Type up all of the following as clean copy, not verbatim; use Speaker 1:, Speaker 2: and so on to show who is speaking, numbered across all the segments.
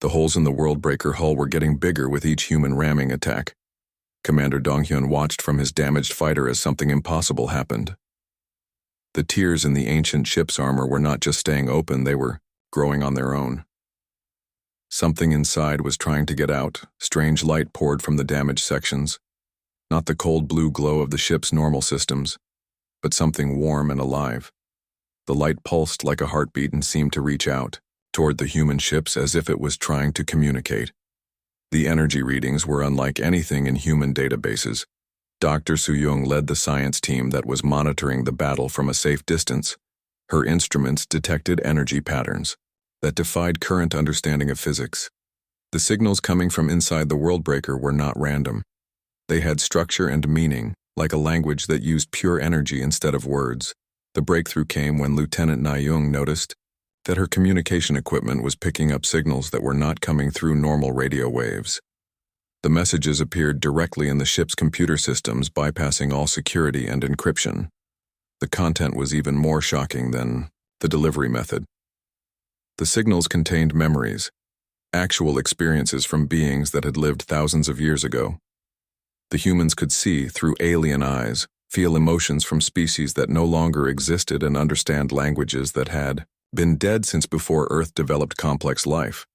Speaker 1: The holes in the Worldbreaker hull were getting bigger with each human ramming attack. Commander Donghyun watched from his damaged fighter as something impossible happened. The tears in the ancient ship's armor were not just staying open, they were growing on their own. Something inside was trying to get out. Strange light poured from the damaged sections. Not the cold blue glow of the ship's normal systems, but something warm and alive. The light pulsed like a heartbeat and seemed to reach out toward the human ships as if it was trying to communicate. The energy readings were unlike anything in human databases. Dr. Soo-young led the science team that was monitoring the battle from a safe distance. Her instruments detected energy patterns that defied current understanding of physics. The signals coming from inside the Worldbreaker were not random. They had structure and meaning, like a language that used pure energy instead of words. The breakthrough came when Lieutenant Na-young noticed that her communication equipment was picking up signals that were not coming through normal radio waves. The messages appeared directly in the ship's computer systems, bypassing all security and encryption. The content was even more shocking than the delivery method. The signals contained memories, actual experiences from beings that had lived thousands of years ago. The humans could see through alien eyes, feel emotions from species that no longer existed, and understand languages that had been dead since before Earth developed complex life.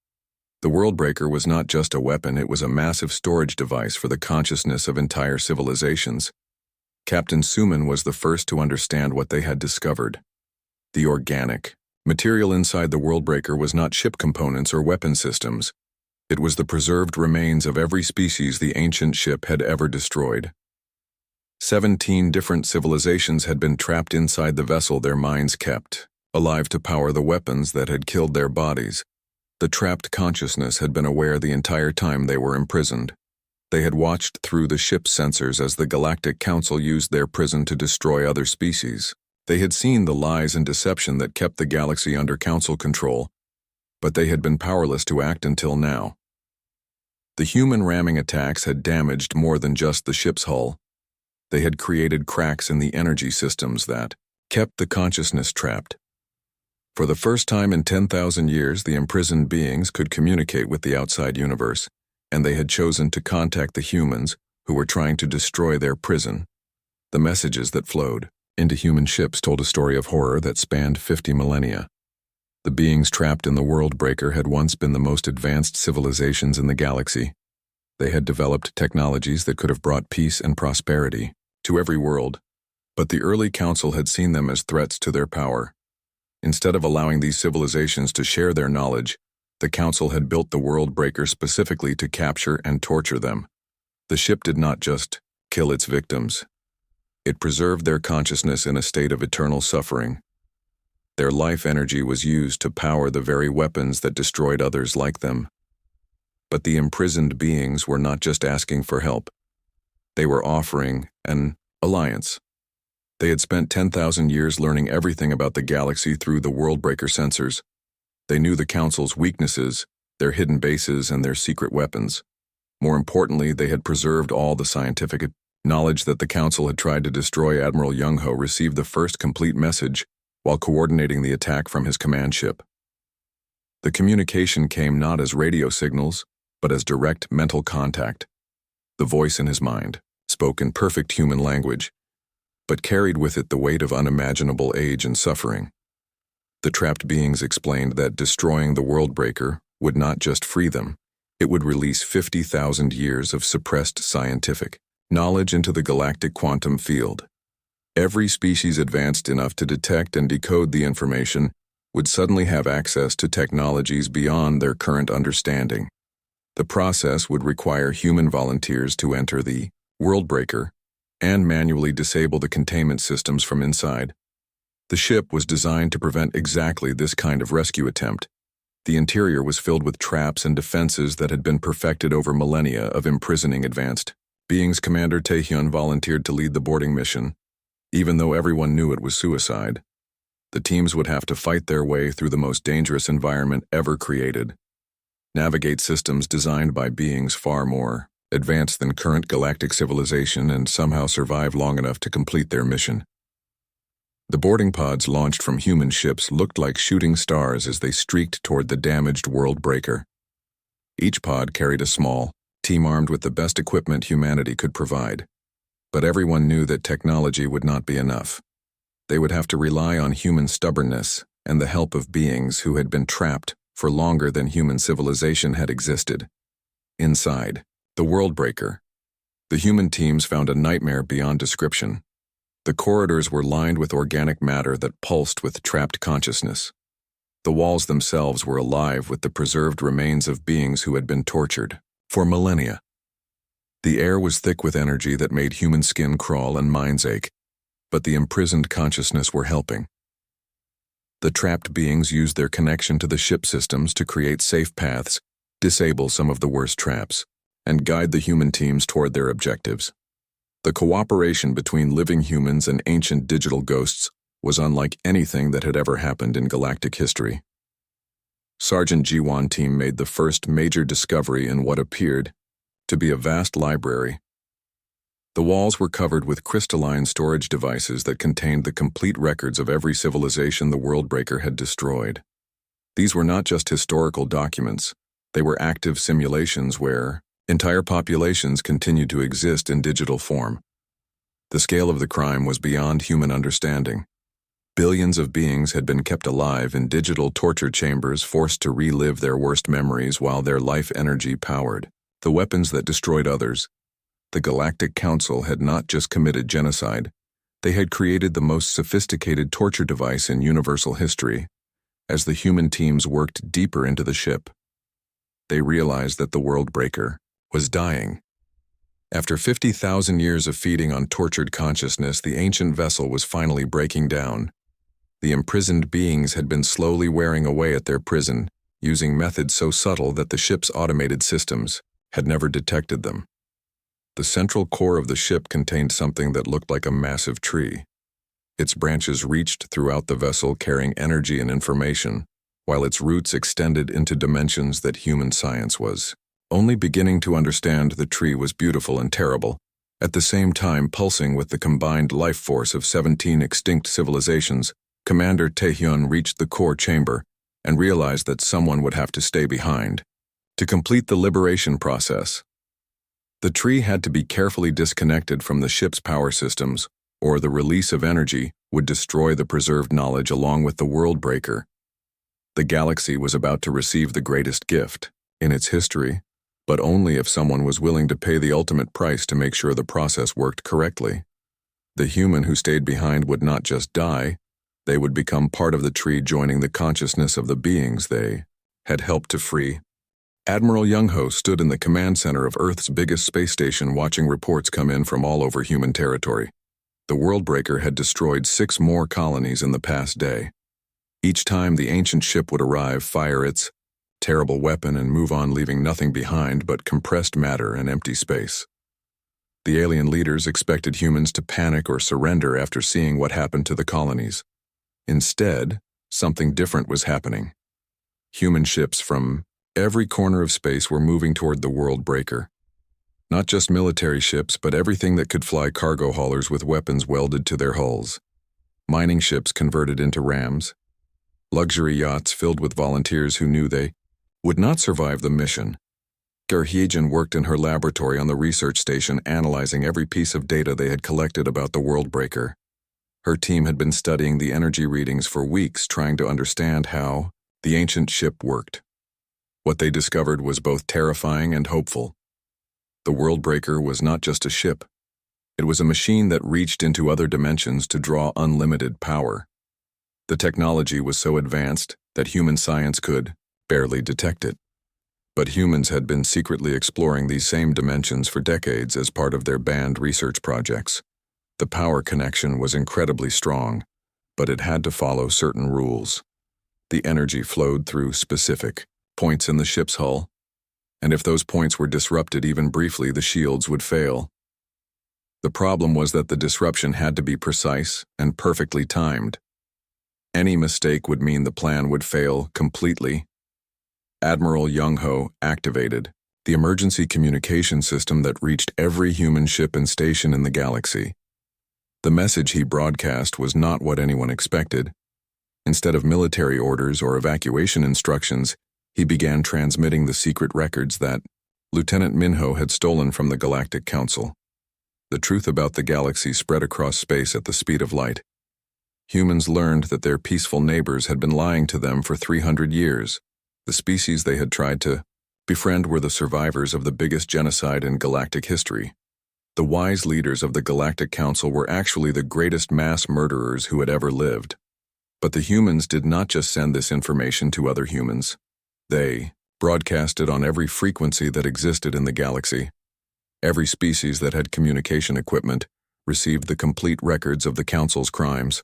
Speaker 1: The Worldbreaker was not just a weapon, it was a massive storage device for the consciousness of entire civilizations. Captain Suman was the first to understand what they had discovered. The organic material inside the Worldbreaker was not ship components or weapon systems. It was the preserved remains of every species the ancient ship had ever destroyed. 17 different civilizations had been trapped inside the vessel their minds kept alive to power the weapons that had killed their bodies. The trapped consciousness had been aware the entire time they were imprisoned. They had watched through the ship's sensors as the Galactic Council used their prison to destroy other species. They had seen the lies and deception that kept the galaxy under Council control, but they had been powerless to act until now. The human ramming attacks had damaged more than just the ship's hull. They had created cracks in the energy systems that kept the consciousness trapped. For the first time in 10,000 years, the imprisoned beings could communicate with the outside universe, and they had chosen to contact the humans who were trying to destroy their prison. The messages that flowed into human ships told a story of horror that spanned 50 millennia. The beings trapped in the Worldbreaker had once been the most advanced civilizations in the galaxy. They had developed technologies that could have brought peace and prosperity to every world, but the early council had seen them as threats to their power. Instead of allowing these civilizations to share their knowledge, the council had built the Worldbreaker specifically to capture and torture them. The ship did not just kill its victims. It preserved their consciousness in a state of eternal suffering. Their life energy was used to power the very weapons that destroyed others like them. But the imprisoned beings were not just asking for help. They were offering an alliance. They had spent 10,000 years learning everything about the galaxy through the Worldbreaker sensors. They knew the Council's weaknesses, their hidden bases, and their secret weapons. More importantly, they had preserved all the scientific knowledge that the Council had tried to destroy. Admiral Young-ho received the first complete message while coordinating the attack from his command ship. The communication came not as radio signals, but as direct mental contact. The voice in his mind spoke in perfect human language, but carried with it the weight of unimaginable age and suffering. The trapped beings explained that destroying the Worldbreaker would not just free them, it would release 50,000 years of suppressed scientific knowledge into the galactic quantum field. Every species advanced enough to detect and decode the information would suddenly have access to technologies beyond their current understanding. The process would require human volunteers to enter the Worldbreaker and manually disable the containment systems from inside. The ship was designed to prevent exactly this kind of rescue attempt. The interior was filled with traps and defenses that had been perfected over millennia of imprisoning advanced beings. Commander Taehyun volunteered to lead the boarding mission. Even though everyone knew it was suicide, the teams would have to fight their way through the most dangerous environment ever created, navigate systems designed by beings far more advanced than current galactic civilization, and somehow survive long enough to complete their mission. The boarding pods launched from human ships looked like shooting stars as they streaked toward the damaged Worldbreaker. Each pod carried a small team armed with the best equipment humanity could provide. But everyone knew that technology would not be enough. They would have to rely on human stubbornness and the help of beings who had been trapped for longer than human civilization had existed. Inside, the Worldbreaker. The human teams found a nightmare beyond description. The corridors were lined with organic matter that pulsed with trapped consciousness. The walls themselves were alive with the preserved remains of beings who had been tortured for millennia. The air was thick with energy that made human skin crawl and minds ache, but the imprisoned consciousness were helping. The trapped beings used their connection to the ship systems to create safe paths, disable some of the worst traps, and guide the human teams toward their objectives. The cooperation between living humans and ancient digital ghosts was unlike anything that had ever happened in galactic history. Sergeant Jiwan's team made the first major discovery in what appeared to be a vast library. The walls were covered with crystalline storage devices that contained the complete records of every civilization the Worldbreaker had destroyed. These were not just historical documents, they were active simulations where entire populations continued to exist in digital form. The scale of the crime was beyond human understanding. Billions of beings had been kept alive in digital torture chambers, forced to relive their worst memories while their life energy powered the weapons that destroyed others. The Galactic Council had not just committed genocide, they had created the most sophisticated torture device in universal history. As the human teams worked deeper into the ship, they realized that the Worldbreaker was dying. After 50,000 years of feeding on tortured consciousness, the ancient vessel was finally breaking down. The imprisoned beings had been slowly wearing away at their prison, using methods so subtle that the ship's automated systems had never detected them. The central core of the ship contained something that looked like a massive tree. Its branches reached throughout the vessel, carrying energy and information, while its roots extended into dimensions that human science was only beginning to understand. The tree was beautiful and terrible, at the same time pulsing with the combined life force of 17 extinct civilizations. Commander Taehyun reached the core chamber and realized that someone would have to stay behind to complete the liberation process. The tree had to be carefully disconnected from the ship's power systems, or the release of energy would destroy the preserved knowledge along with the Worldbreaker. The galaxy was about to receive the greatest gift in its history, but only if someone was willing to pay the ultimate price to make sure the process worked correctly. The human who stayed behind would not just die, they would become part of the tree, joining the consciousness of the beings they had helped to free. Admiral Young-ho stood in the command center of Earth's biggest space station, watching reports come in from all over human territory. The Worldbreaker had destroyed 6 more colonies in the past day. Each time the ancient ship would arrive, fire its terrible weapon, and move on, leaving nothing behind but compressed matter and empty space. The alien leaders expected humans to panic or surrender after seeing what happened to the colonies. Instead, something different was happening. Human ships from every corner of space were moving toward the Worldbreaker. Not just military ships, but everything that could fly, cargo haulers with weapons welded to their hulls, mining ships converted into rams, luxury yachts filled with volunteers who knew they would not survive the mission. Gerhyejan worked in her laboratory on the research station, analyzing every piece of data they had collected about the Worldbreaker. Her team had been studying the energy readings for weeks, trying to understand how the ancient ship worked. What they discovered was both terrifying and hopeful. The Worldbreaker was not just a ship. It was a machine that reached into other dimensions to draw unlimited power. The technology was so advanced that human science could barely detect it. But humans had been secretly exploring these same dimensions for decades as part of their banned research projects. The power connection was incredibly strong, but it had to follow certain rules. The energy flowed through specific points in the ship's hull, and if those points were disrupted even briefly, the shields would fail. The problem was that the disruption had to be precise and perfectly timed. Any mistake would mean the plan would fail completely. Admiral Young-ho activated the emergency communication system that reached every human ship and station in the galaxy. The message he broadcast was not what anyone expected. Instead of military orders or evacuation instructions, He began transmitting the secret records that Lieutenant Minho had stolen from the Galactic Council. The truth about the galaxy spread across space at the speed of light. Humans learned that their peaceful neighbors had been lying to them for 300 years. The species they had tried to befriend were the survivors of the biggest genocide in galactic history. The wise leaders of the Galactic Council were actually the greatest mass murderers who had ever lived. But the humans did not just send this information to other humans. They broadcast it on every frequency that existed in the galaxy. Every species that had communication equipment received the complete records of the Council's crimes.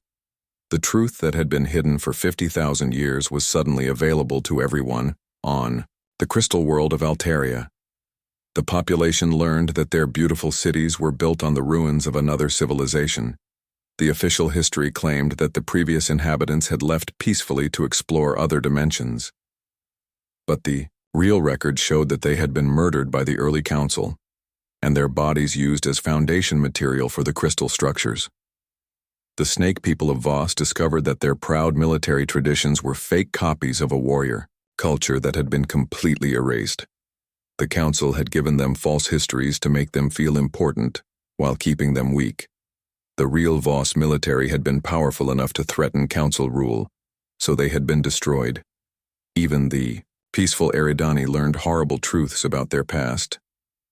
Speaker 1: The truth that had been hidden for 50,000 years was suddenly available to everyone on the crystal world of Altaria. The population learned that their beautiful cities were built on the ruins of another civilization. The official history claimed that the previous inhabitants had left peacefully to explore other dimensions. But the real record showed that they had been murdered by the early council, and their bodies used as foundation material for the crystal structures. The snake people of Voss discovered that their proud military traditions were fake copies of a warrior culture that had been completely erased. The council had given them false histories to make them feel important while keeping them weak. The real Voss military had been powerful enough to threaten council rule, so they had been destroyed. Even the peaceful Eridani learned horrible truths about their past.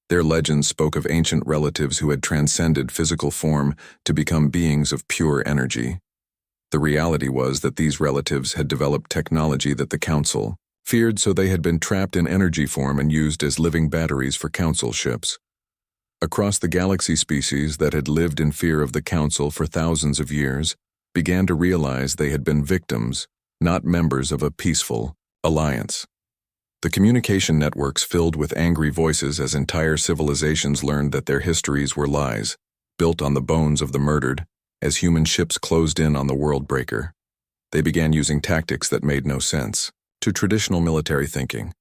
Speaker 1: Their legends spoke of ancient relatives who had transcended physical form to become beings of pure energy. The reality was that these relatives had developed technology that the Council feared, so they had been trapped in energy form and used as living batteries for Council ships. Across the galaxy, species that had lived in fear of the Council for thousands of years began to realize they had been victims, not members of a peaceful alliance. The communication networks filled with angry voices as entire civilizations learned that their histories were lies, built on the bones of the murdered. As human ships closed in on the world breaker, they began using tactics that made no sense to traditional military thinking.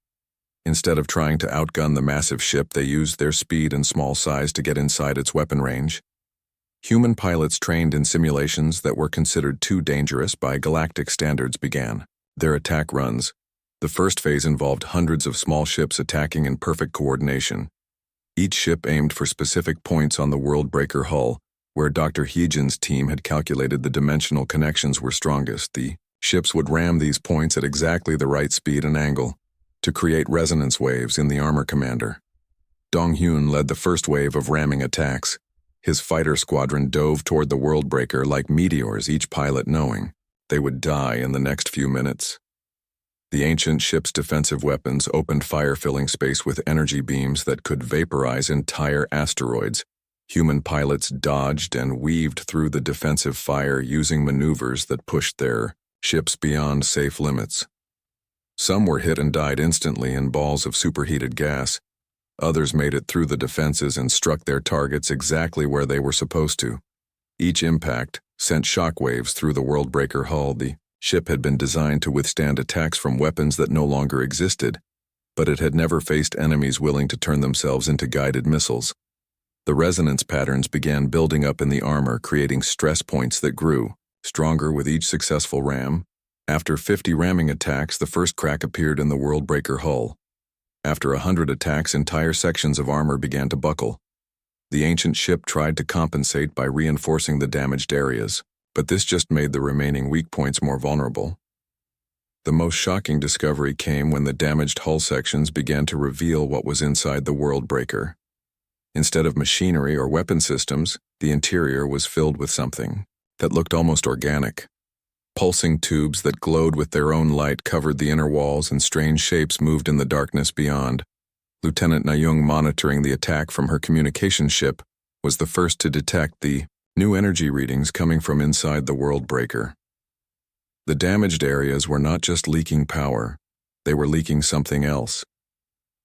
Speaker 1: Instead of trying to outgun the massive ship, they used their speed and small size to get inside its weapon range. Human pilots trained in simulations that were considered too dangerous by galactic standards began their attack runs. The first phase involved hundreds of small ships attacking in perfect coordination. Each ship aimed for specific points on the world breaker hull, where Dr. Heejin's team had calculated the dimensional connections were strongest. The ships would ram these points at exactly the right speed and angle to create resonance waves in the armor commander. Dong-Hyun led the first wave of ramming attacks. His fighter squadron dove toward the world breaker like meteors, each pilot knowing they would die in the next few minutes. The ancient ship's defensive weapons opened fire, filling space with energy beams that could vaporize entire asteroids. Human pilots dodged and weaved through the defensive fire using maneuvers that pushed their ships beyond safe limits. Some were hit and died instantly in balls of superheated gas. Others made it through the defenses and struck their targets exactly where they were supposed to. Each impact sent shockwaves through the world breaker hull. The ship had been designed to withstand attacks from weapons that no longer existed, but it had never faced enemies willing to turn themselves into guided missiles. The resonance patterns began building up in the armor, creating stress points that grew stronger with each successful ram. After 50 ramming attacks, the first crack appeared in the world breaker hull. After 100 attacks, entire sections of armor began to buckle. The ancient ship tried to compensate by reinforcing the damaged areas, but this just made the remaining weak points more vulnerable. The most shocking discovery came when the damaged hull sections began to reveal what was inside the world breaker. Instead of machinery or weapon systems, the interior was filled with something that looked almost organic. Pulsing tubes that glowed with their own light covered the inner walls, and strange shapes moved in the darkness beyond. Lieutenant Nayung, monitoring the attack from her communication ship, was the first to detect the new energy readings coming from inside the world breaker. The damaged areas were not just leaking power, they were leaking something else.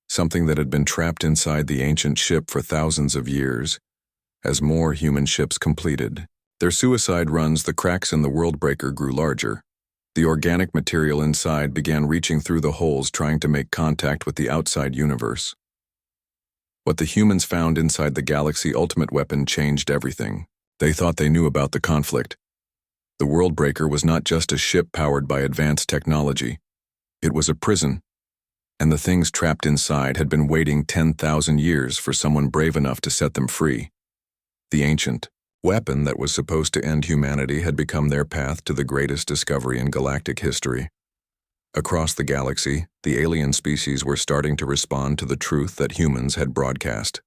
Speaker 1: Something that had been trapped inside the ancient ship for thousands of years. As more human ships completed their suicide runs, the cracks in the world breaker grew larger. The organic material inside began reaching through the holes, trying to make contact with the outside universe. What the humans found inside the galaxy ultimate weapon changed everything. They thought they knew about the conflict. The world breaker was not just a ship powered by advanced technology. It was a prison, and the things trapped inside had been waiting 10,000 years for someone brave enough to set them free. The ancient weapon that was supposed to end humanity had become their path to the greatest discovery in galactic history. Across the galaxy, the alien species were starting to respond to the truth that humans had broadcast.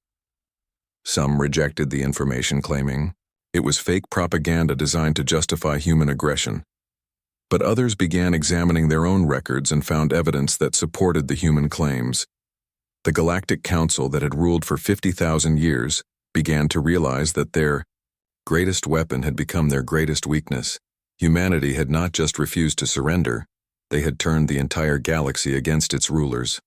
Speaker 1: Some rejected the information, claiming it was fake propaganda designed to justify human aggression. But others began examining their own records and found evidence that supported the human claims. The Galactic Council that had ruled for 50,000 years began to realize that their greatest weapon had become their greatest weakness. Humanity had not just refused to surrender, they had turned the entire galaxy against its rulers.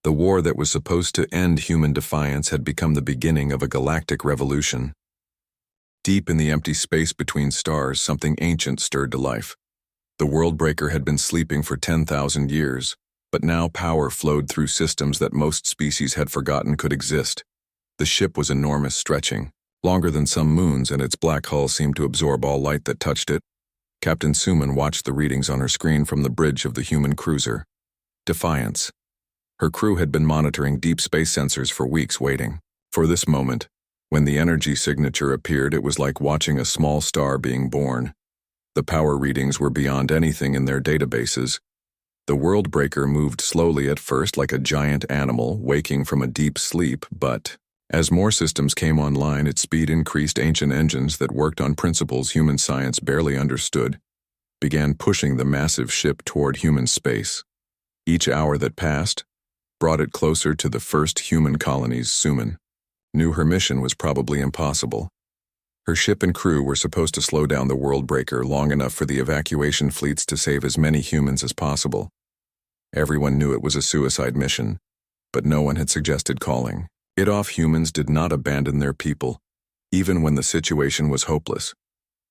Speaker 1: The war that was supposed to end human defiance had become the beginning of a galactic revolution. Deep in the empty space between stars, something ancient stirred to life. The Worldbreaker had been sleeping for 10,000 years, but now power flowed through systems that most species had forgotten could exist. The ship was enormous, stretching longer than some moons, and its black hull seemed to absorb all light that touched it. Captain Suman watched the readings on her screen from the bridge of the human cruiser. Defiance. Her crew had been monitoring deep space sensors for weeks, waiting for this moment. When the energy signature appeared, it was like watching a small star being born. The power readings were beyond anything in their databases. The Worldbreaker moved slowly at first, like a giant animal waking from a deep sleep, but as more systems came online, its speed increased. Ancient engines that worked on principles human science barely understood began pushing the massive ship toward human space. Each hour that passed brought it closer to the first human colonies. Suman knew her mission was probably impossible. Her ship and crew were supposed to slow down the Worldbreaker long enough for the evacuation fleets to save as many humans as possible. Everyone knew it was a suicide mission, but no one had suggested calling it off. Humans did not abandon their people, even when the situation was hopeless.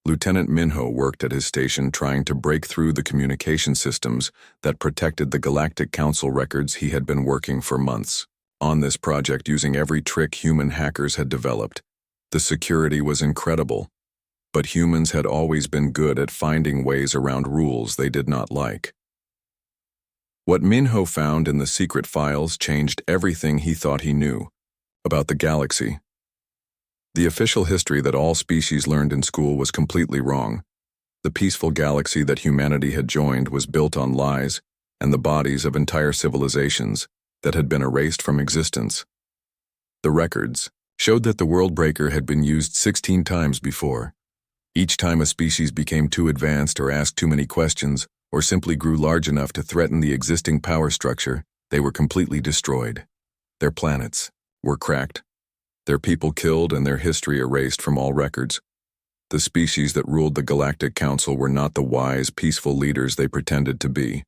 Speaker 1: Lieutenant Minho worked at his station trying to break through the communication systems that protected the Galactic Council records. He had been working for months on this project using every trick human hackers had developed. The security was incredible, but humans had always been good at finding ways around rules they did not like. What Minho found in the secret files changed everything he thought he knew about the galaxy. The official history that all species learned in school was completely wrong. The peaceful galaxy that humanity had joined was built on lies and the bodies of entire civilizations that had been erased from existence. The records showed that the Worldbreaker had been used 16 times before. Each time a species became too advanced or asked too many questions or simply grew large enough to threaten the existing power structure, they were completely destroyed. Their planets were cracked, their people killed, and their history erased from all records. The species that ruled the Galactic Council were not the wise, peaceful leaders they pretended to be.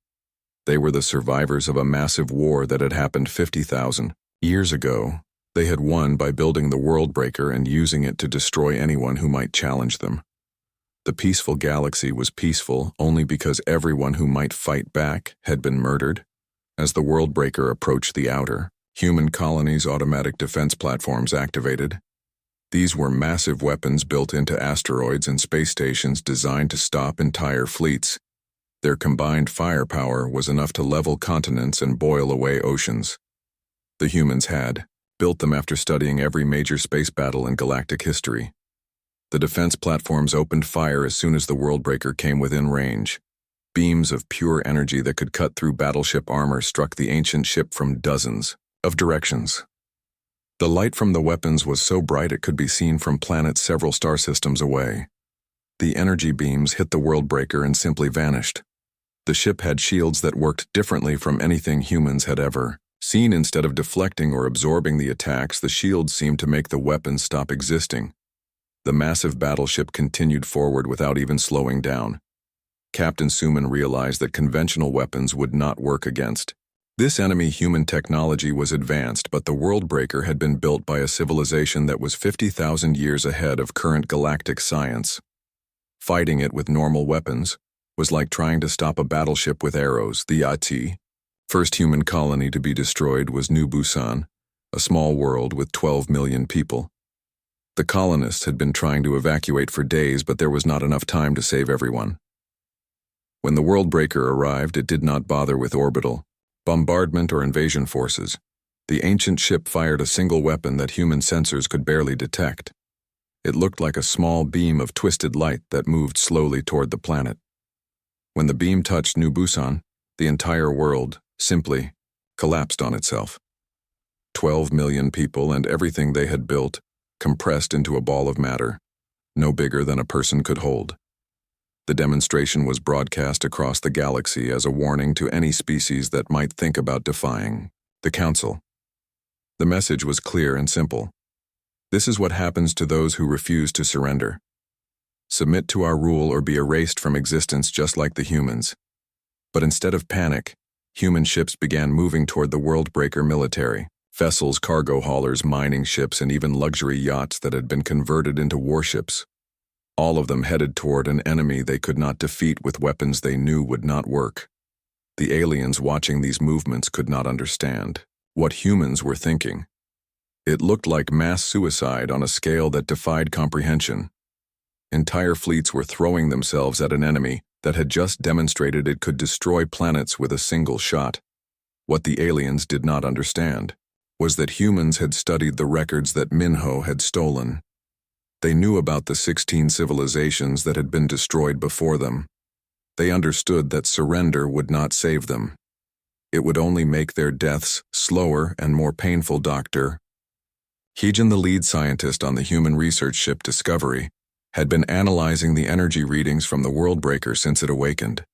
Speaker 1: They were the survivors of a massive war that had happened 50,000 years ago. They had won by building the Worldbreaker and using it to destroy anyone who might challenge them. The peaceful galaxy was peaceful only because everyone who might fight back had been murdered. As the Worldbreaker approached the outer human colonies, automatic defense platforms activated. These were massive weapons built into asteroids and space stations designed to stop entire fleets. Their combined firepower was enough to level continents and boil away oceans. The humans had built them after studying every major space battle in galactic history. The defense platforms opened fire as soon as the Worldbreaker came within range. Beams of pure energy that could cut through battleship armor struck the ancient ship from dozens of directions. The light from the weapons was so bright it could be seen from planets several star systems away. The energy beams hit the Worldbreaker and simply vanished. The ship had shields that worked differently from anything humans had ever seen. Instead of deflecting or absorbing the attacks, the shields seemed to make the weapons stop existing. The massive battleship continued forward without even slowing down. Captain Suman realized that conventional weapons would not work against this enemy. Human technology was advanced, but the Worldbreaker had been built by a civilization that was 50,000 years ahead of current galactic science. Fighting it with normal weapons was like trying to stop a battleship with arrows. The first human colony to be destroyed was New Busan, a small world with 12 million people. The colonists had been trying to evacuate for days, but there was not enough time to save everyone. When the Worldbreaker arrived, it did not bother with orbital Bombardment or invasion forces. The ancient ship fired a single weapon that human sensors could barely detect. It looked like a small beam of twisted light that moved slowly toward the planet. When the beam touched New Busan, the entire world simply collapsed on itself. 12 million people and everything they had built compressed into a ball of matter, no bigger than a person could hold. The demonstration was broadcast across the galaxy as a warning to any species that might think about defying the Council. The message was clear and simple. This is what happens to those who refuse to surrender. Submit to our rule or be erased from existence just like the humans. But instead of panic, human ships began moving toward the world-breaker military. Vessels, cargo haulers, mining ships, and even luxury yachts that had been converted into warships. All of them headed toward an enemy they could not defeat with weapons they knew would not work. The aliens watching these movements could not understand what humans were thinking. It looked like mass suicide on a scale that defied comprehension. Entire fleets were throwing themselves at an enemy that had just demonstrated it could destroy planets with a single shot. What the aliens did not understand was that humans had studied the records that Minho had stolen. They knew about the 16 civilizations that had been destroyed before them. They understood that surrender would not save them. It would only make their deaths slower and more painful. Dr. Heejin, the lead scientist on the human research ship Discovery, had been analyzing the energy readings from the Worldbreaker since it awakened.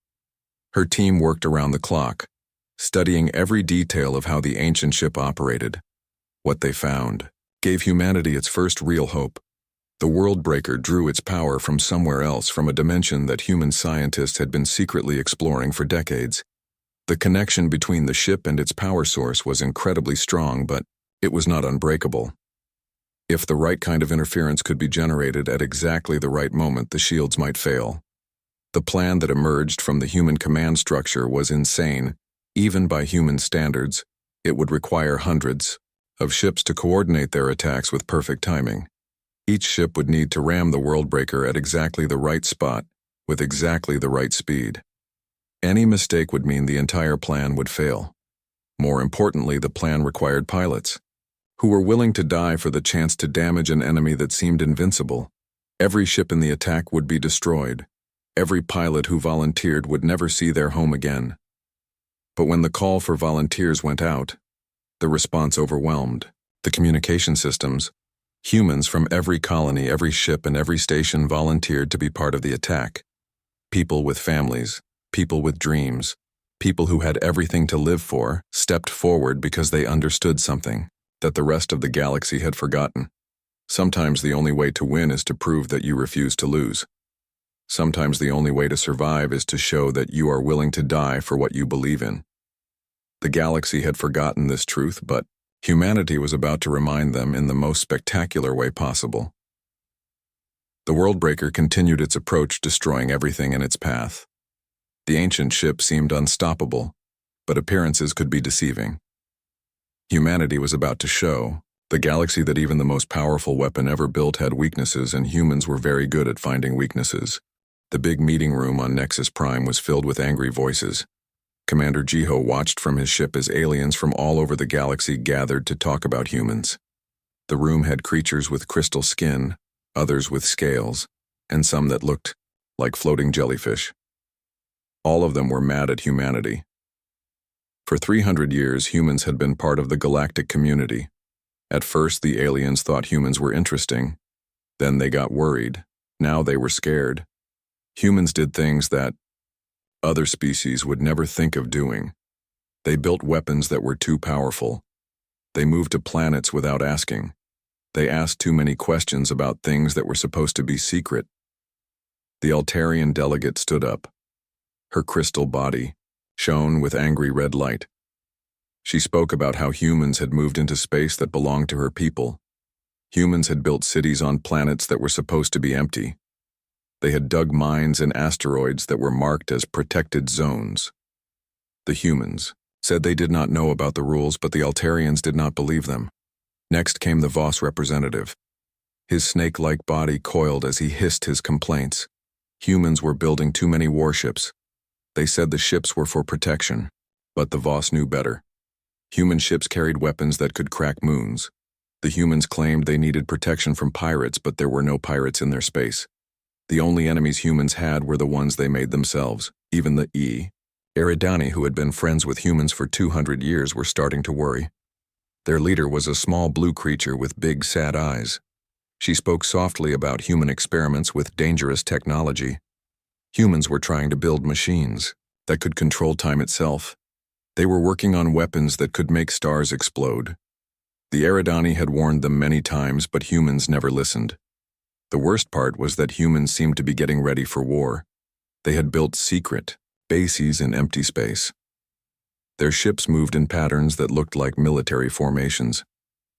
Speaker 1: Her team worked around the clock, studying every detail of how the ancient ship operated. What they found gave humanity its first real hope. The Worldbreaker drew its power from somewhere else, from a dimension that human scientists had been secretly exploring for decades. The connection between the ship and its power source was incredibly strong, but it was not unbreakable. If the right kind of interference could be generated at exactly the right moment, the shields might fail. The plan that emerged from the human command structure was insane. Even by human standards, it would require hundreds of ships to coordinate their attacks with perfect timing. Each ship would need to ram the Worldbreaker at exactly the right spot, with exactly the right speed. Any mistake would mean the entire plan would fail. More importantly, the plan required pilots who were willing to die for the chance to damage an enemy that seemed invincible. Every ship in the attack would be destroyed. Every pilot who volunteered would never see their home again. But when the call for volunteers went out, the response overwhelmed. The communication systems, humans from every colony, every ship, and every station volunteered to be part of the attack. People with families, people with dreams, people who had everything to live for, stepped forward because they understood something that the rest of the galaxy had forgotten. Sometimes the only way to win is to prove that you refuse to lose. Sometimes the only way to survive is to show that you are willing to die for what you believe in. The galaxy had forgotten this truth, but humanity was about to remind them in the most spectacular way possible. The Worldbreaker continued its approach, destroying everything in its path. The ancient ship seemed unstoppable, but appearances could be deceiving. Humanity was about to show the galaxy that even the most powerful weapon ever built had weaknesses, and humans were very good at finding weaknesses. The big meeting room on Nexus Prime was filled with angry voices. Commander Jiho watched from his ship as aliens from all over the galaxy gathered to talk about humans. The room had creatures with crystal skin, others with scales, and some that looked like floating jellyfish. All of them were mad at humanity. For 300 years, humans had been part of the galactic community. At first, the aliens thought humans were interesting. Then they got worried. Now they were scared. Humans did things that other species would never think of doing. They built weapons that were too powerful. They moved to planets without asking. They asked too many questions about things that were supposed to be secret. The Altarian delegate stood up. Her crystal body shone with angry red light. She spoke about how humans had moved into space that belonged to her people. Humans had built cities on planets that were supposed to be empty. They had dug mines in asteroids that were marked as protected zones. The humans said they did not know about the rules, but the Altarians did not believe them. Next came the Voss representative. His snake-like body coiled as he hissed his complaints. Humans were building too many warships. They said the ships were for protection. But the Voss knew better. Human ships carried weapons that could crack moons. The humans claimed they needed protection from pirates, but there were no pirates in their space. The only enemies humans had were the ones they made themselves. Even the Eridani, who had been friends with humans for 200 years, were starting to worry. Their leader was a small blue creature with big, sad eyes. She spoke softly about human experiments with dangerous technology. Humans were trying to build machines that could control time itself. They were working on weapons that could make stars explode. The Eridani had warned them many times, but humans never listened. The worst part was that humans seemed to be getting ready for war. They had built secret bases in empty space. Their ships moved in patterns that looked like military formations.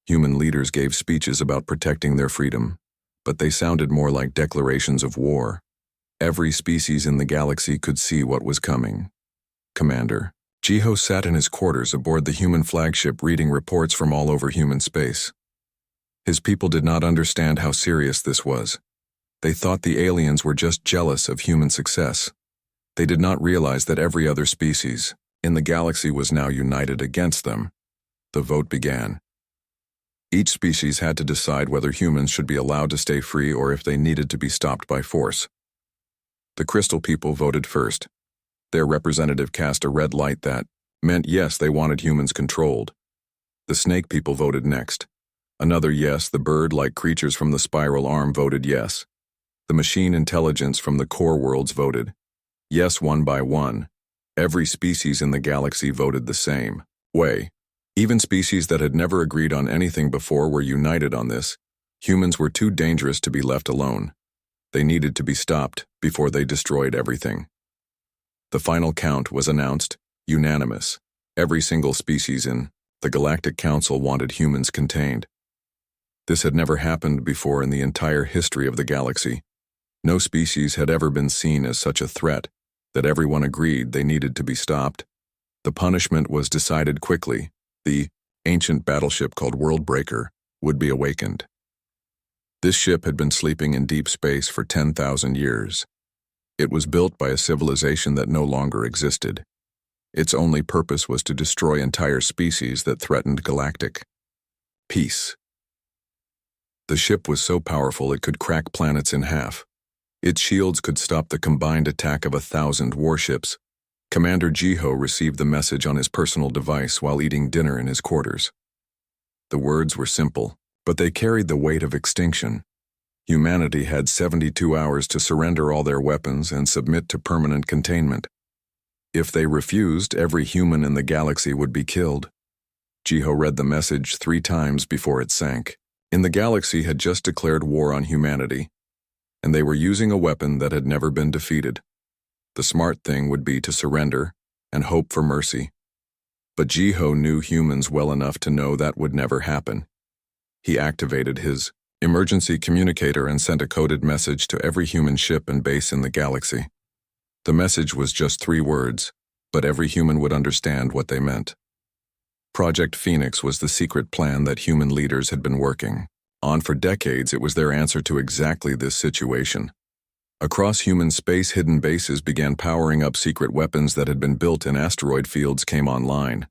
Speaker 1: Human leaders gave speeches about protecting their freedom, but they sounded more like declarations of war. Every species in the galaxy could see what was coming. Commander Jiho sat in his quarters aboard the human flagship, reading reports from all over human space. His people did not understand how serious this was. They thought the aliens were just jealous of human success. They did not realize that every other species in the galaxy was now united against them. The vote began. Each species had to decide whether humans should be allowed to stay free or if they needed to be stopped by force. The Crystal people voted first. Their representative cast a red light that meant yes, they wanted humans controlled. The Snake people voted next. Another yes. The bird-like creatures from the Spiral Arm voted yes. The machine intelligence from the core worlds voted yes, one by one. Every species in the galaxy voted the same way. Even species that had never agreed on anything before were united on this. Humans were too dangerous to be left alone. They needed to be stopped before they destroyed everything. The final count was announced, unanimous. Every single species in the Galactic Council wanted humans contained. This had never happened before in the entire history of the galaxy. No species had ever been seen as such a threat that everyone agreed they needed to be stopped. The punishment was decided quickly. The ancient battleship called Worldbreaker would be awakened. This ship had been sleeping in deep space for 10,000 years. It was built by a civilization that no longer existed. Its only purpose was to destroy entire species that threatened galactic peace. The ship was so powerful it could crack planets in half. Its shields could stop the combined attack of 1,000 warships. Commander Jiho received the message on his personal device while eating dinner in his quarters. The words were simple, but they carried the weight of extinction. Humanity had 72 hours to surrender all their weapons and submit to permanent containment. If they refused, every human in the galaxy would be killed. Jiho read the message 3 times before it sank. The galaxy had just declared war on humanity, and they were using a weapon that had never been defeated. The smart thing would be to surrender and hope for mercy. But Jiho knew humans well enough to know that would never happen. He activated his emergency communicator and sent a coded message to every human ship and base in the galaxy. The message was just 3 words, but every human would understand what they meant. Project Phoenix was the secret plan that human leaders had been working on for decades. It was their answer to exactly this situation. Across human space, hidden bases began powering up. Secret weapons that had been built in asteroid fields came online.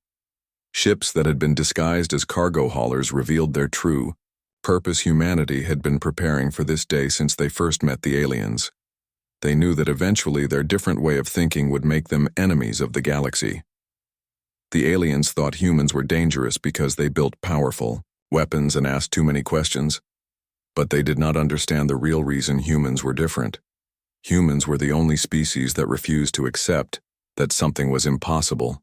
Speaker 1: Ships that had been disguised as cargo haulers revealed their true purpose. Humanity had been preparing for this day since they first met the aliens. They knew that eventually their different way of thinking would make them enemies of the galaxy. The aliens thought humans were dangerous because they built powerful weapons and asked too many questions. But they did not understand the real reason humans were different. Humans were the only species that refused to accept that something was impossible.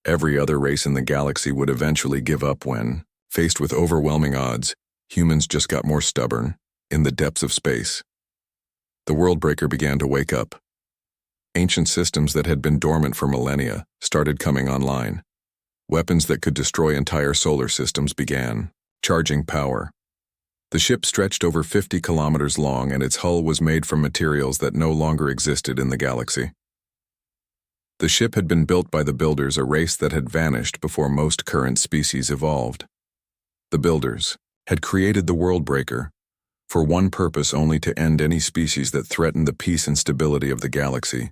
Speaker 1: Every other race in the galaxy would eventually give up when, faced with overwhelming odds. Humans just got more stubborn. In the depths of space, the Worldbreaker began to wake up. Ancient systems that had been dormant for millennia started coming online. Weapons that could destroy entire solar systems began charging power. The ship stretched over 50 kilometers long, and its hull was made from materials that no longer existed in the galaxy. The ship had been built by the Builders, a race that had vanished before most current species evolved. The Builders had created the Worldbreaker for one purpose only: to end any species that threatened the peace and stability of the galaxy.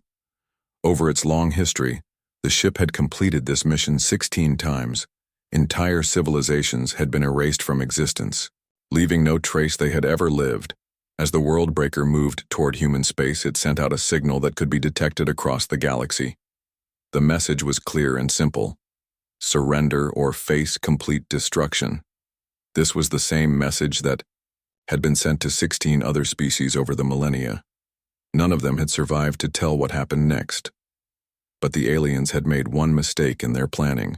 Speaker 1: Over its long history, The ship had completed this mission 16 times. Entire civilizations had been erased from existence, leaving no trace they had ever lived. As the Worldbreaker moved toward human space, it sent out a signal that could be detected across the galaxy. The message was clear and simple: surrender or face complete destruction. This was the same message that had been sent to 16 other species over the millennia. None of them had survived to tell what happened next. But the aliens had made one mistake in their planning.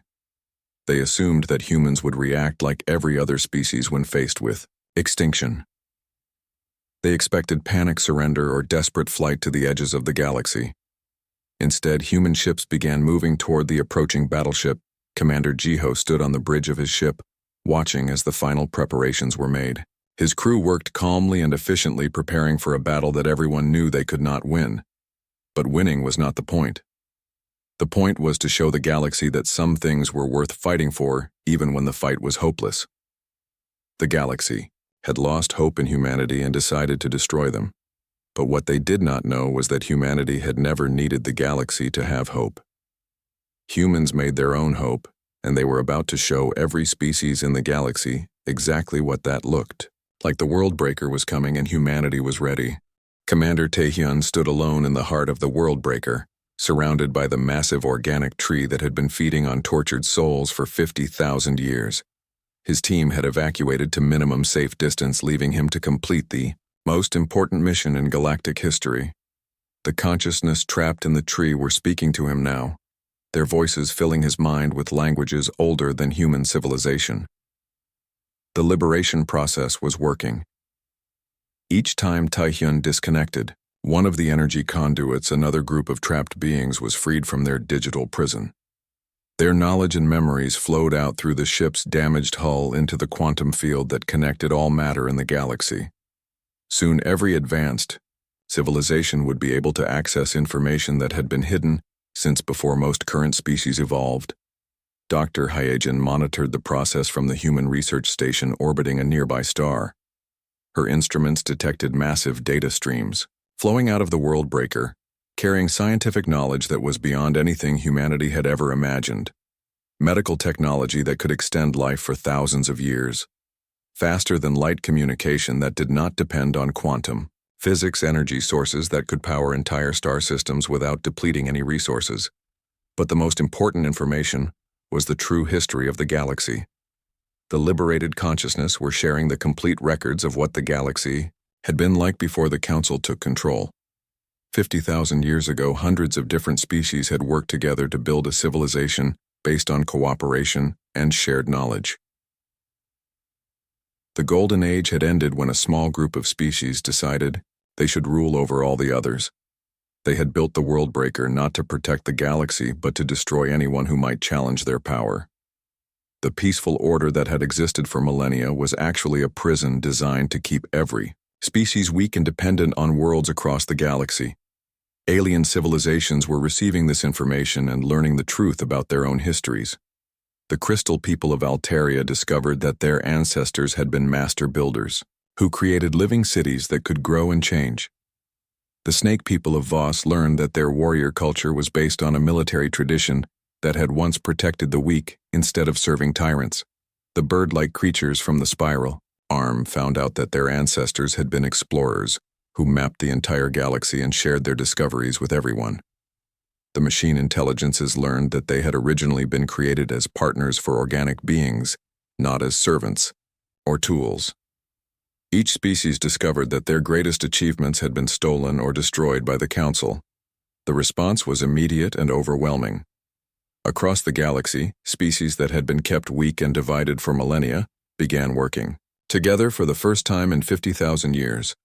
Speaker 1: They assumed that humans would react like every other species when faced with extinction. They expected panic surrender or desperate flight to the edges of the galaxy. Instead, human ships began moving toward the approaching battleship. Commander Jiho stood on the bridge of his ship, watching as the final preparations were made. His crew worked calmly and efficiently, preparing for a battle that everyone knew they could not win. But winning was not the point. The point was to show the galaxy that some things were worth fighting for, even when the fight was hopeless. The galaxy had lost hope in humanity and decided to destroy them. But what they did not know was that humanity had never needed the galaxy to have hope. Humans made their own hope, and they were about to show every species in the galaxy exactly what that looked like. The Worldbreaker was coming and humanity was ready. Commander Taehyun stood alone in the heart of the Worldbreaker, surrounded by the massive organic tree that had been feeding on tortured souls for 50,000 years. His team had evacuated to minimum safe distance, leaving him to complete the most important mission in galactic history. The consciousness trapped in the tree were speaking to him now, their voices filling his mind with languages older than human civilization. The liberation process was working. Each time Taehyun disconnected one of the energy conduits, another group of trapped beings was freed from their digital prison. Their knowledge and memories flowed out through the ship's damaged hull into the quantum field that connected all matter in the galaxy. Soon every advanced civilization would be able to access information that had been hidden since before most current species evolved. Dr. Hyejin monitored the process from the human research station orbiting a nearby star. Her instruments detected massive data streams flowing out of the Worldbreaker, carrying scientific knowledge that was beyond anything humanity had ever imagined. Medical technology that could extend life for thousands of years. Faster than light communication that did not depend on quantum physics, energy sources that could power entire star systems without depleting any resources. But the most important information was the true history of the galaxy. The liberated consciousness were sharing the complete records of what the galaxy had been like before the Council took control. 50,000 years ago, hundreds of different species had worked together to build a civilization based on cooperation and shared knowledge. The Golden Age had ended when a small group of species decided they should rule over all the others. They had built the Worldbreaker not to protect the galaxy, but to destroy anyone who might challenge their power. The peaceful order that had existed for millennia was actually a prison designed to keep every species weak and dependent on worlds across the galaxy. Alien civilizations were receiving this information and learning the truth about their own histories. The crystal people of Altaria discovered that their ancestors had been master builders, who created living cities that could grow and change. The snake people of Voss learned that their warrior culture was based on a military tradition that had once protected the weak instead of serving tyrants. The bird-like creatures from the spiral arm found out that their ancestors had been explorers who mapped the entire galaxy and shared their discoveries with everyone. The machine intelligences learned that they had originally been created as partners for organic beings, not as servants or tools. Each species discovered that their greatest achievements had been stolen or destroyed by the Council. The response was immediate and overwhelming. Across the galaxy, species that had been kept weak and divided for millennia began working together for the first time in 50,000 years.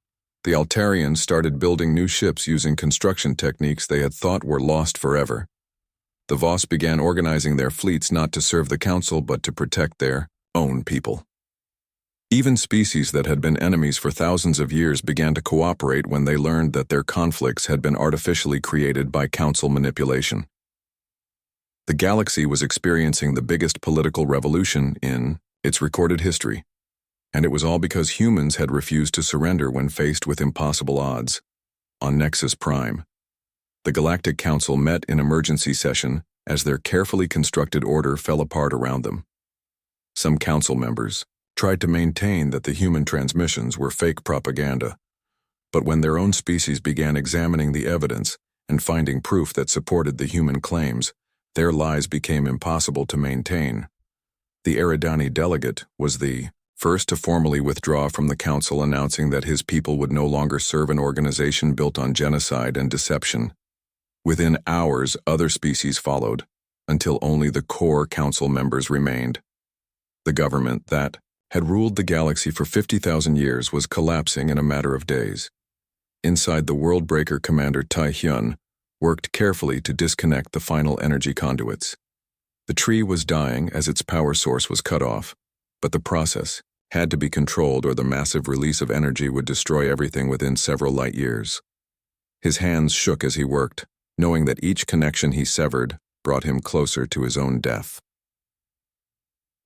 Speaker 1: The Altarians started building new ships using construction techniques they had thought were lost forever. The Voss began organizing their fleets not to serve the Council but to protect their own people. Even species that had been enemies for thousands of years began to cooperate when they learned that their conflicts had been artificially created by Council manipulation. The galaxy was experiencing the biggest political revolution in its recorded history. And it was all because humans had refused to surrender when faced with impossible odds. On Nexus Prime, the Galactic Council met in emergency session, as their carefully constructed order fell apart around them. Some council members tried to maintain that the human transmissions were fake propaganda, but when their own species began examining the evidence and finding proof that supported the human claims, their lies became impossible to maintain. The Eridani delegate was the first to formally withdraw from the council, announcing that his people would no longer serve an organization built on genocide and deception. Within hours, other species followed, until only the core council members remained. The government that had ruled the galaxy for 50,000 years was collapsing in a matter of days. Inside, the Worldbreaker commander Tai Hyun worked carefully to disconnect the final energy conduits. The tree was dying as its power source was cut off, but the process had to be controlled or the massive release of energy would destroy everything within several light years. His hands shook as he worked, knowing that each connection he severed brought him closer to his own death.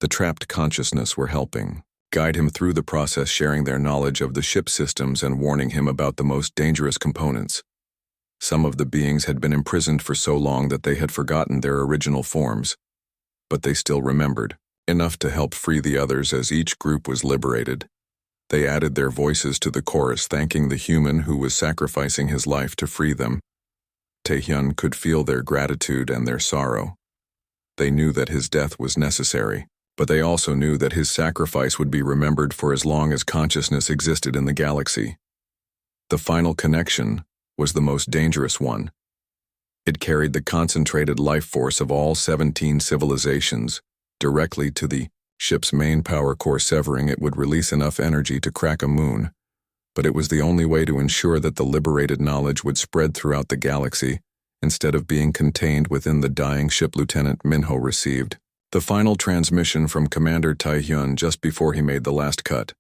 Speaker 1: The trapped consciousness were helping guide him through the process, sharing their knowledge of the ship systems and warning him about the most dangerous components. Some of the beings had been imprisoned for so long that they had forgotten their original forms, but they still remembered, enough to help free the others as each group was liberated. They added their voices to the chorus, thanking the human who was sacrificing his life to free them. Taehyun could feel their gratitude and their sorrow. They knew that his death was necessary, but they also knew that his sacrifice would be remembered for as long as consciousness existed in the galaxy. The final connection was the most dangerous one. It carried the concentrated life force of all 17 civilizations directly to the ship's main power core. Severing it would release enough energy to crack a moon, but it was the only way to ensure that the liberated knowledge would spread throughout the galaxy instead of being contained within the dying ship. Lieutenant Minho received the final transmission from Commander Taehyun just before he made the last cut.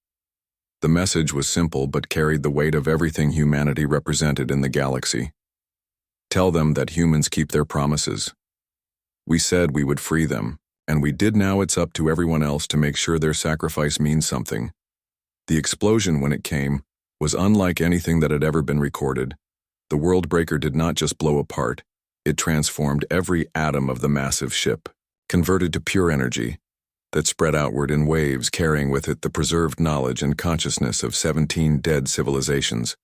Speaker 1: The message was simple but carried the weight of everything humanity represented in the galaxy. Tell them that humans keep their promises. We said we would free them, and we did. Now it's up to everyone else to make sure their sacrifice means something. The explosion, when it came, was unlike anything that had ever been recorded. The Worldbreaker did not just blow apart, it transformed every atom of the massive ship, converted to pure energy that spread outward in waves, carrying with it the preserved knowledge and consciousness of 17 dead civilizations.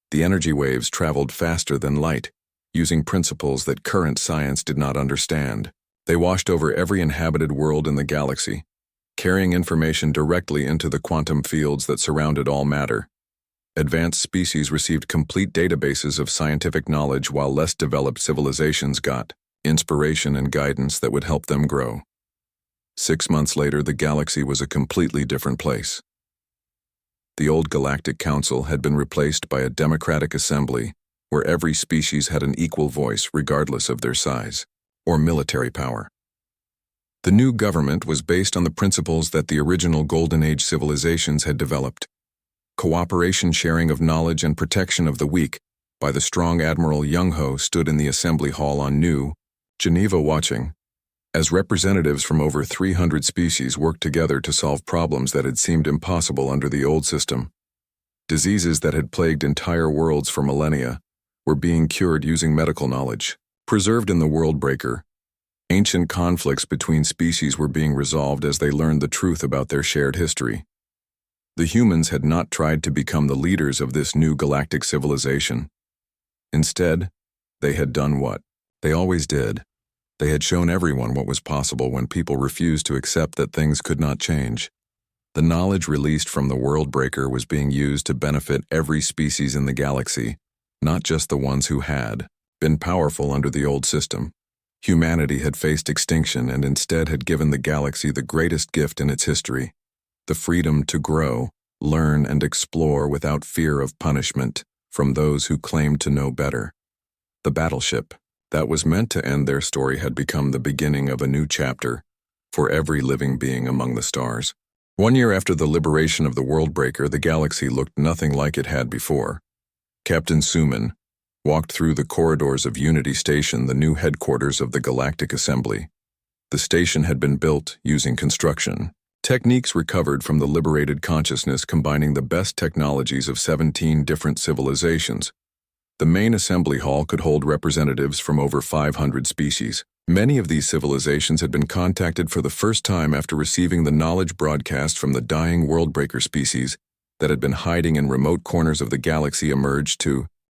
Speaker 1: The energy waves traveled faster than light, using principles that current science did not understand. They washed over every inhabited world in the galaxy, carrying information directly into the quantum fields that surrounded all matter. Advanced species received complete databases of scientific knowledge, while less developed civilizations got inspiration and guidance that would help them grow. 6 months later, the galaxy was a completely different place. The old Galactic Council had been replaced by a democratic assembly where every species had an equal voice regardless of their size or military power. The new government was based on the principles that the original Golden Age civilizations had developed: cooperation, sharing of knowledge, and protection of the weak. By the strong Admiral Young-ho stood in the assembly hall on New Geneva, watching as representatives from over 300 species worked together to solve problems that had seemed impossible under the old system. Diseases that had plagued entire worlds for millennia were being cured using medical knowledge preserved in the Worldbreaker. Ancient conflicts between species were being resolved as they learned the truth about their shared history. The humans had not tried to become the leaders of this new galactic civilization. Instead, they had done what they always did. They had shown everyone what was possible when people refused to accept that things could not change. The knowledge released from the Worldbreaker was being used to benefit every species in the galaxy, not just the ones who had been powerful under the old system. Humanity had faced extinction and instead had given the galaxy the greatest gift in its history: the freedom to grow, learn, and explore without fear of punishment from those who claimed to know better. The Battleship that was meant to end their story had become the beginning of a new chapter for every living being among the stars. 1 year after the liberation of the Worldbreaker, the galaxy looked nothing like it had before. Captain Suman walked through the corridors of Unity Station, the new headquarters of the Galactic Assembly. The station had been built using construction techniques recovered from the liberated consciousness, combining the best technologies of 17 different civilizations. The main assembly hall could hold representatives from over 500 species. Many of these civilizations had been contacted for the first time after receiving the knowledge broadcast from the dying worldbreaker species that had been hiding in remote corners of the galaxy emerged to